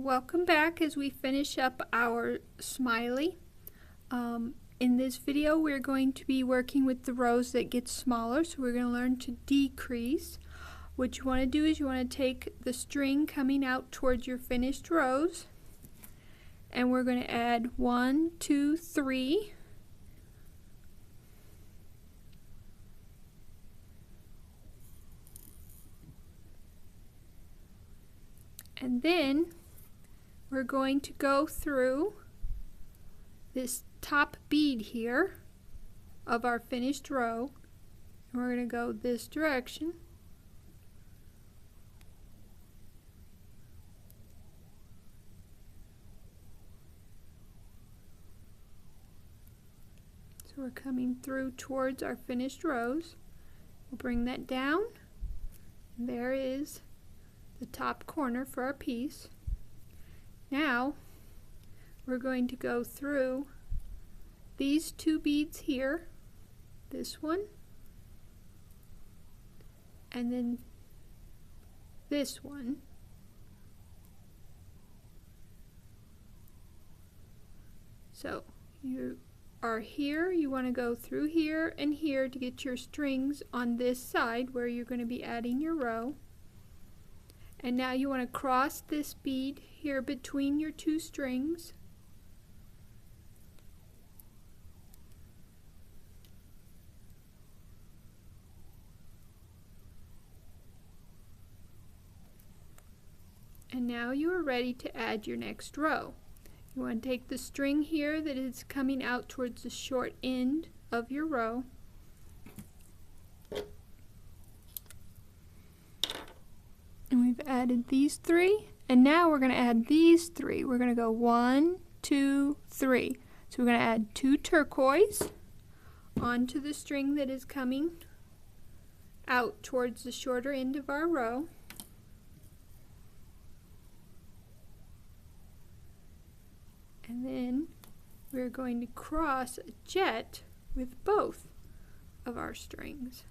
welcome back as we finish up our smiley. In this video we're going to be working with the rows that get smaller, so we're going to learn to decrease. What you want to do is you want to take the string coming out towards your finished rows, and we're going to add 1, 2, 3. And then we're going to go through this top bead here of our finished row, and we're going to go this direction. So we're coming through towards our finished rows. We'll bring that down, and there is the top corner for our piece. Now we're going to go through these two beads here, this one and then this one, so you are here, you want to go through here and here to get your strings on this side where you're going to be adding your row. And now you want to cross this bead here between your two strings. And now you are ready to add your next row. You want to take the string here that is coming out towards the short end of your row, and we've added these 3, and now we're going to add these 3. We're going to go 1, 2, 3. So we're going to add 2 turquoise onto the string that is coming out towards the shorter end of our row. And then we're going to cross a jet with both of our strings.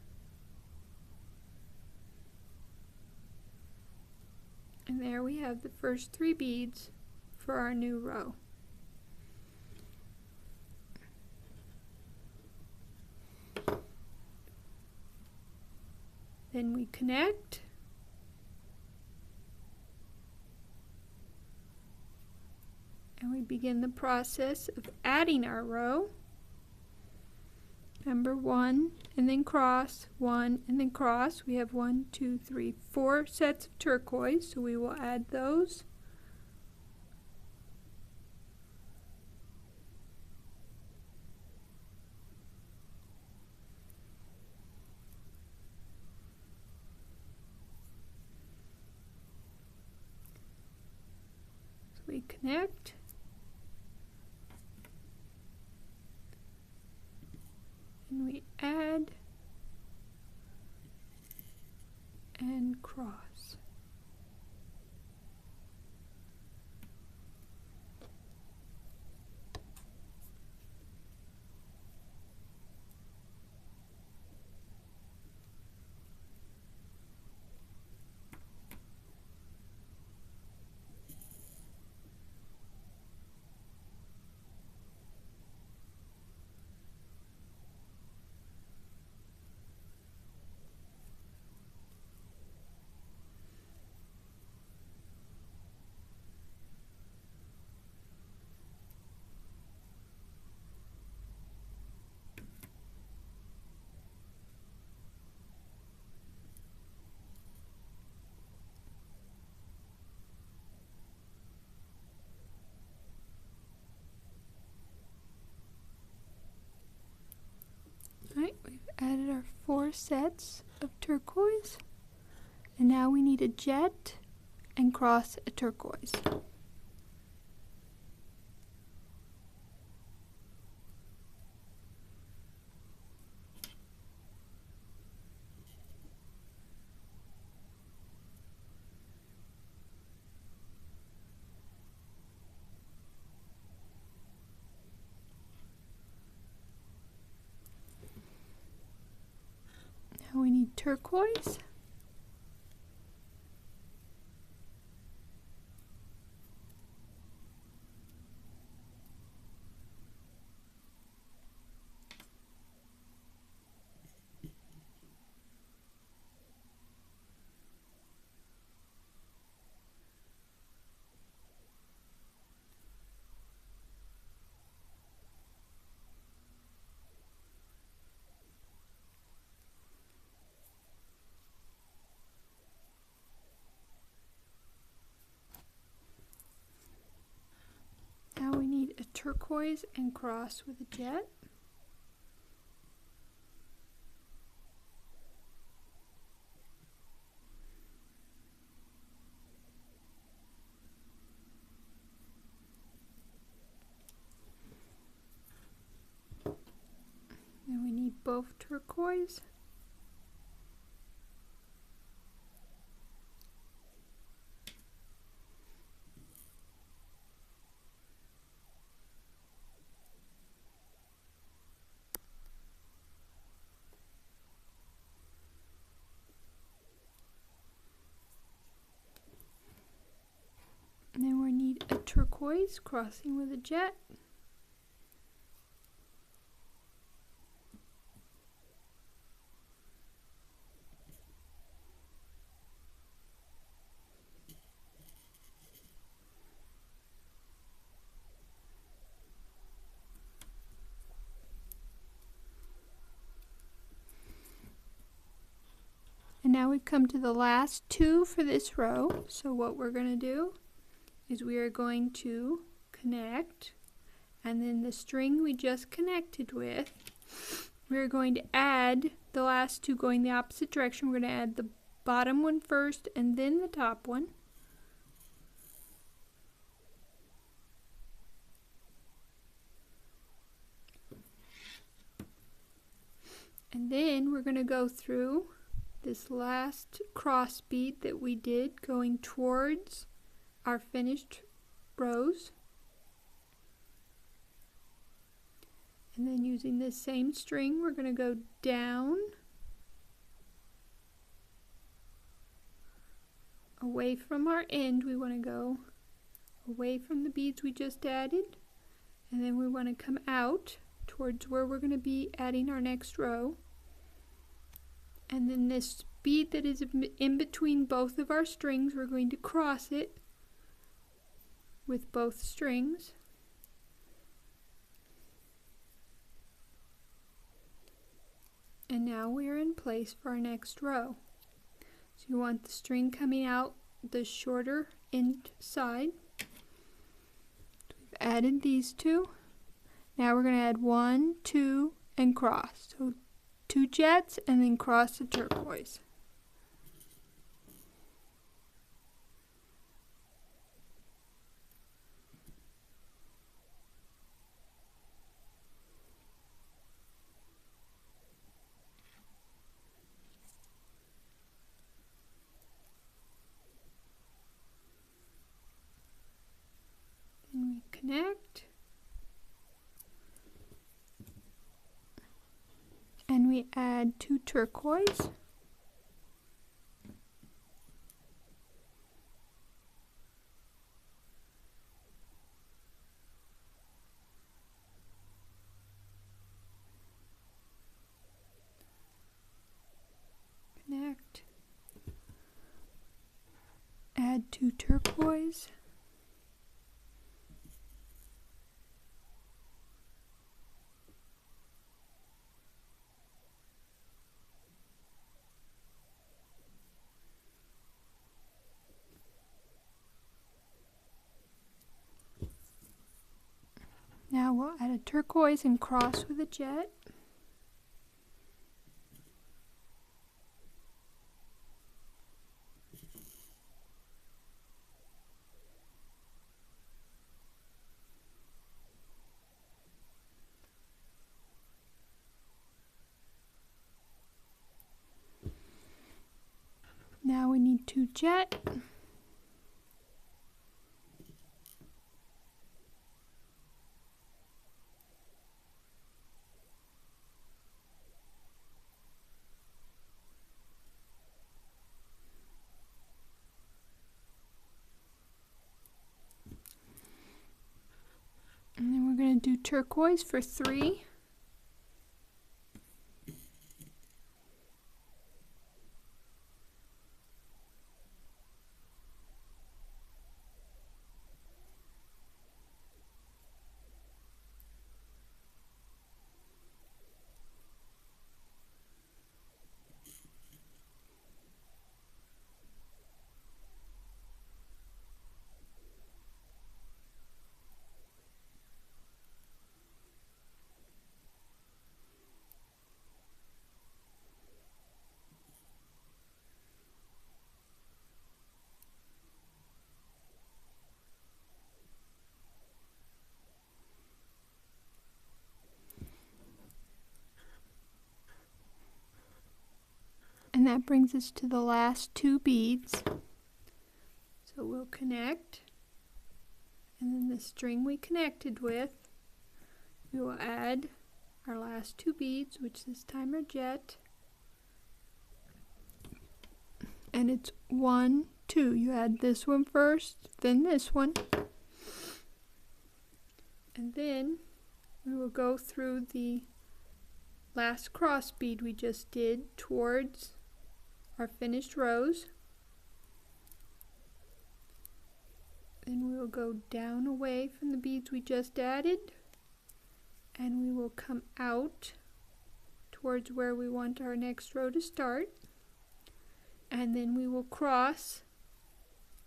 And there we have the first 3 beads for our new row. Then we connect. And we begin the process of adding our row. Number 1 and then cross, 1 and then cross. We have 1, 2, 3, 4 sets of turquoise, so we will add those. So we connect. And we add and cross. Alright, we've added our 4 sets of turquoise, and now we need a jet and cross a turquoise. Now we need turquoise. turquoise and cross with a jet. Then we need both turquoise. And then we need a turquoise crossing with a jet. And now we've come to the last two for this row. So what we're going to do is we are going to connect, and then the string we just connected with, we're going to add the last two going the opposite direction. We're going to add the bottom one first and then the top one. And then we're going to go through this last cross bead that we did going towards our finished rows. And then using this same string, we're going to go down, away from our end. We want to go away from the beads we just added, and then we want to come out towards where we're going to be adding our next row. And then this bead that is in between both of our strings, we're going to cross it with both strings. And now we are in place for our next row. So you want the string coming out the shorter end side. We've added these two. Now we're going to add 1, 2, and cross. So 2 jets and then cross the turquoise. Then we connect. And we add 2 turquoise. Connect. Add 2 turquoise. Now we'll add a turquoise and cross with a jet. Now we need 2 jet. And then we're going to do turquoise for 3. And that brings us to the last 2 beads. So we'll connect, and then the string we connected with, we will add our last 2 beads, which this time are jet. And it's 1, 2. You add this one first, then this one. And then we will go through the last cross bead we just did towards our finished rows. Then we will go down away from the beads we just added, and we will come out towards where we want our next row to start. And then we will cross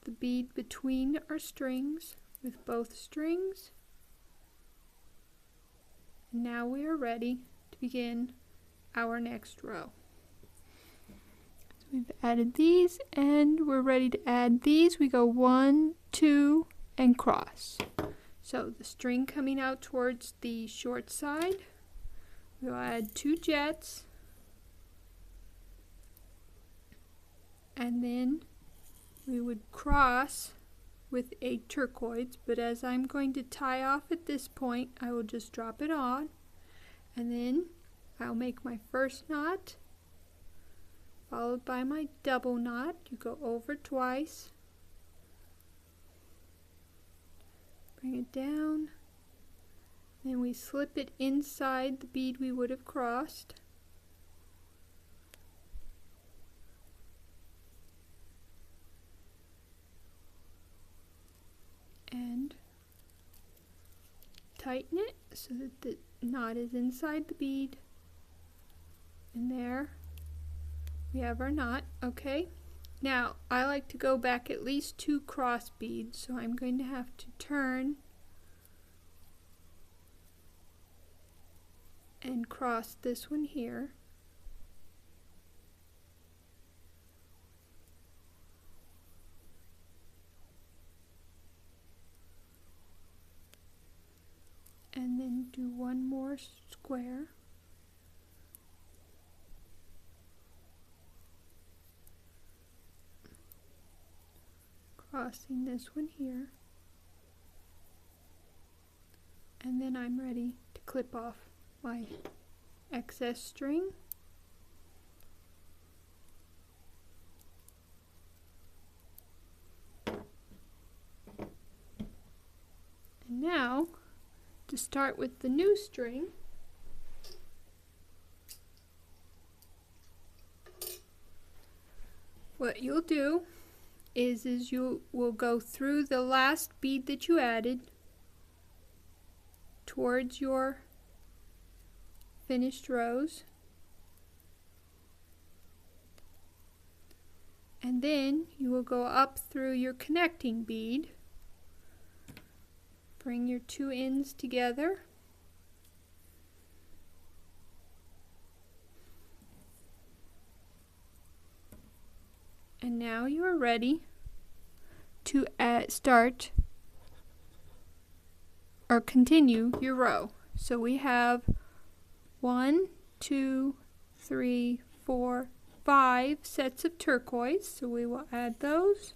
the bead between our strings with both strings. And now we are ready to begin our next row. So we've added these, and we're ready to add these. We go 1, 2, and cross. So the string coming out towards the short side, we'll add 2 jets, and then we would cross with a turquoise, but as I'm going to tie off at this point, I will just drop it on, and then I'll make my first knot, followed by my double knot. You go over twice, bring it down, then we slip it inside the bead we would have crossed, and tighten it so that the knot is inside the bead, and there we have our knot. Okay, now I like to go back at least 2 cross beads, so I'm going to have to turn and cross this one here, and then do one more square, crossing this one here, and then I'm ready to clip off my excess string. And now, to start with the new string, what you'll do is you will go through the last bead that you added towards your finished rows, and then you will go up through your connecting bead, bring your 2 ends together, and now you are ready to start or continue your row. So we have 1, 2, 3, 4, 5 sets of turquoise, so we will add those.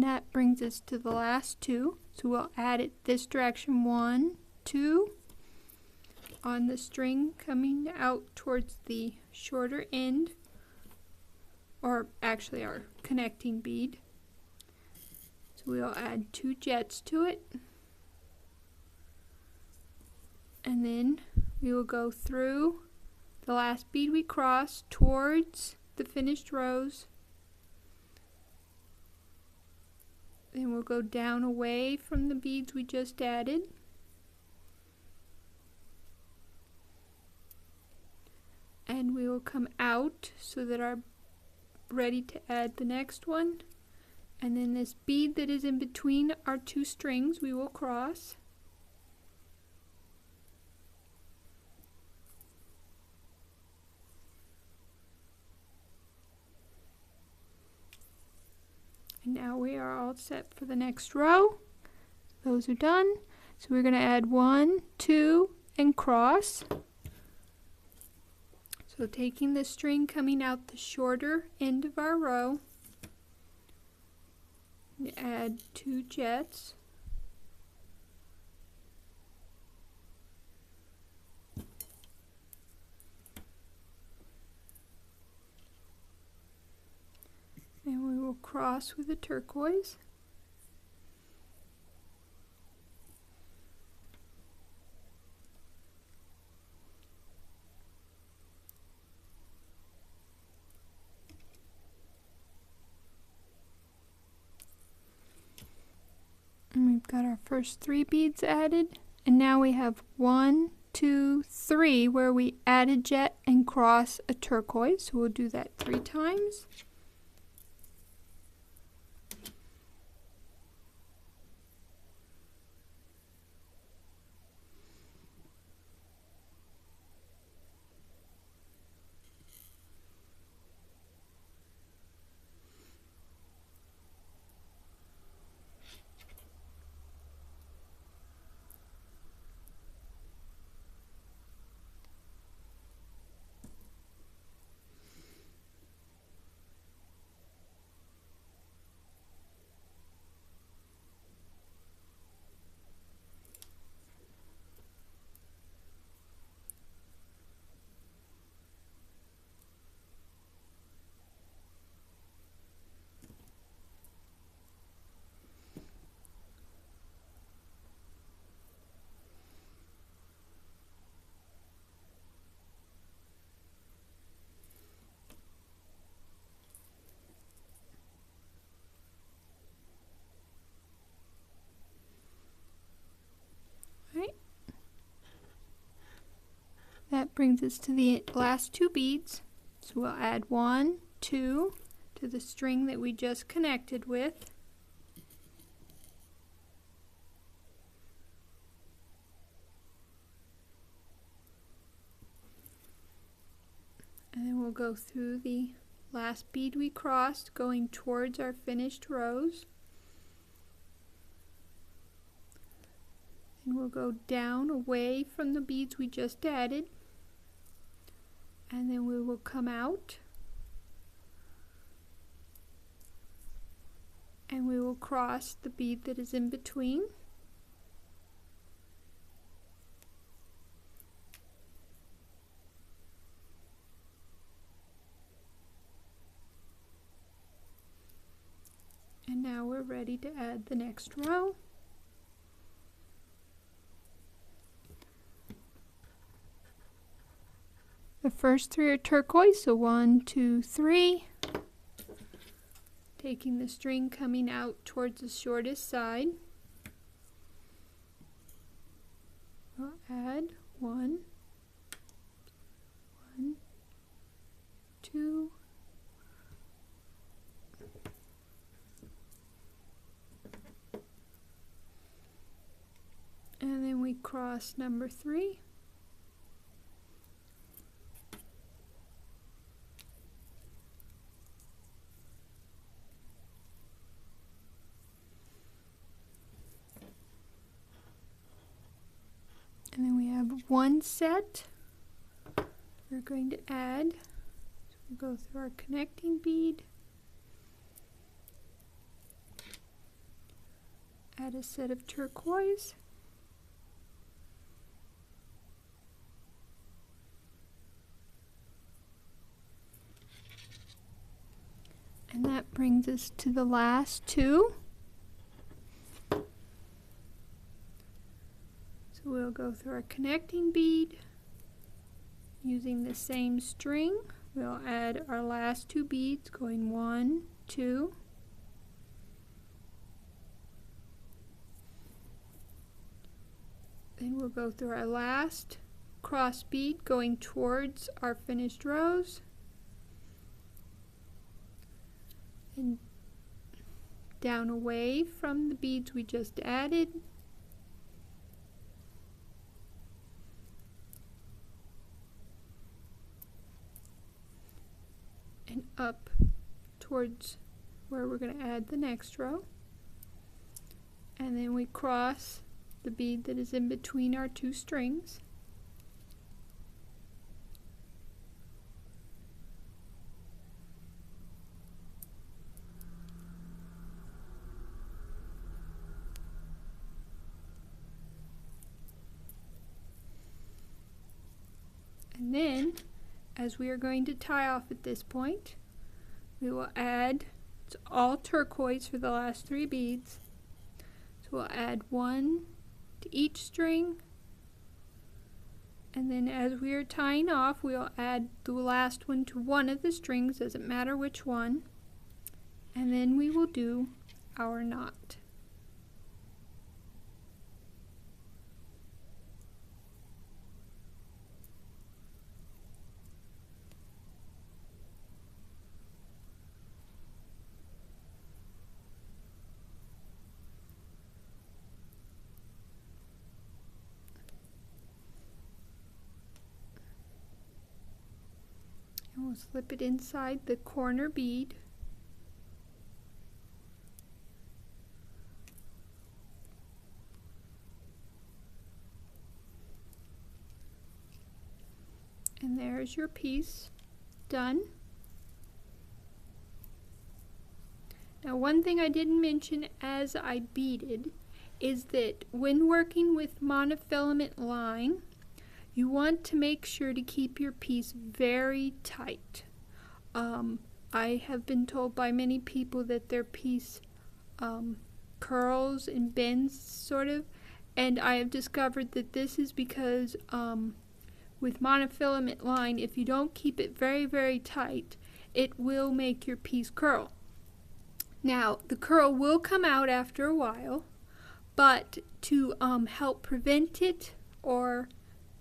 that brings us to the last two. So we'll add it this direction, 1, 2, on the string coming out towards the shorter end, or actually our connecting bead. So we'll add 2 jets to it, and then we will go through the last bead we crossed towards the finished rows. Then we'll go down away from the beads we just added. And we will come out so that are ready to add the next one. And then this bead that is in between our 2 strings we will cross. And now we are all set for the next row. Those are done. So we're going to add 1, 2, and cross. So taking the string coming out the shorter end of our row, we add 2 jets. And we will cross with a turquoise. And we've got our first 3 beads added, and now we have 1, 2, 3 where we add a jet and cross a turquoise. So we'll do that 3 times. That brings us to the last 2 beads. So we'll add 1, 2 to the string that we just connected with. And then we'll go through the last bead we crossed, going towards our finished rows. And we'll go down away from the beads we just added. And then we will come out. And we will cross the bead that is in between. And now we're ready to add the next row. The first 3 are turquoise, so 1, 2, 3. Taking the string coming out towards the shortest side, we'll add 1, 2, and then we cross number 3. And then we have 1 set we're going to add. So we'll go through our connecting bead, Add a set of turquoise. And that brings us to the last two. So we'll go through our connecting bead using the same string. We'll add our last two beads going 1, 2. Then we'll go through our last cross bead going towards our finished rows. And down away from the beads we just added. And up towards where we're going to add the next row. And then we cross the bead that is in between our two strings. And then, as we are going to tie off at this point, we will add, it's all turquoise for the last 3 beads, so we'll add 1 to each string, and then as we are tying off, we'll add the last one to one of the strings, doesn't matter which one, and then we will do our knot. And we'll slip it inside the corner bead. And there's your piece done. Now, one thing I didn't mention as I beaded is that when working with monofilament line, you want to make sure to keep your piece very tight. I have been told by many people that their piece curls and bends sort of, and I have discovered that this is because with monofilament line, if you don't keep it very, very tight, it will make your piece curl. Now, the curl will come out after a while, but to help prevent it or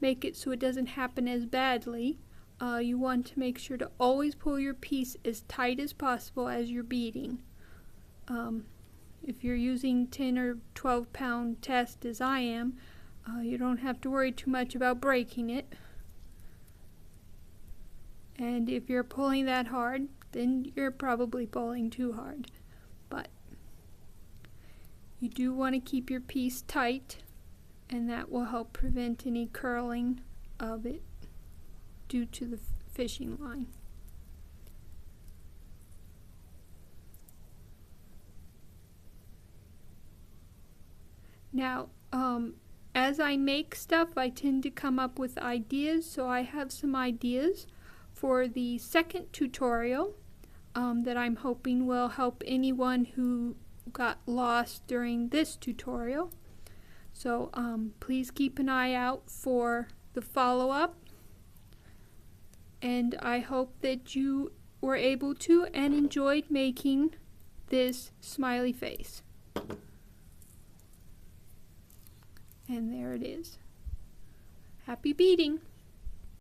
make it so it doesn't happen as badly, you want to make sure to always pull your piece as tight as possible as you're beading. If you're using 10 or 12 pound test as I am, you don't have to worry too much about breaking it. And if you're pulling that hard, then you're probably pulling too hard. But you do want to keep your piece tight, and that will help prevent any curling of it due to the fishing line. Now, as I make stuff, I tend to come up with ideas, so I have some ideas for the second tutorial that I'm hoping will help anyone who got lost during this tutorial. So please keep an eye out for the follow-up, and I hope that you were able to and enjoyed making this smiley face. And there it is. Happy beading!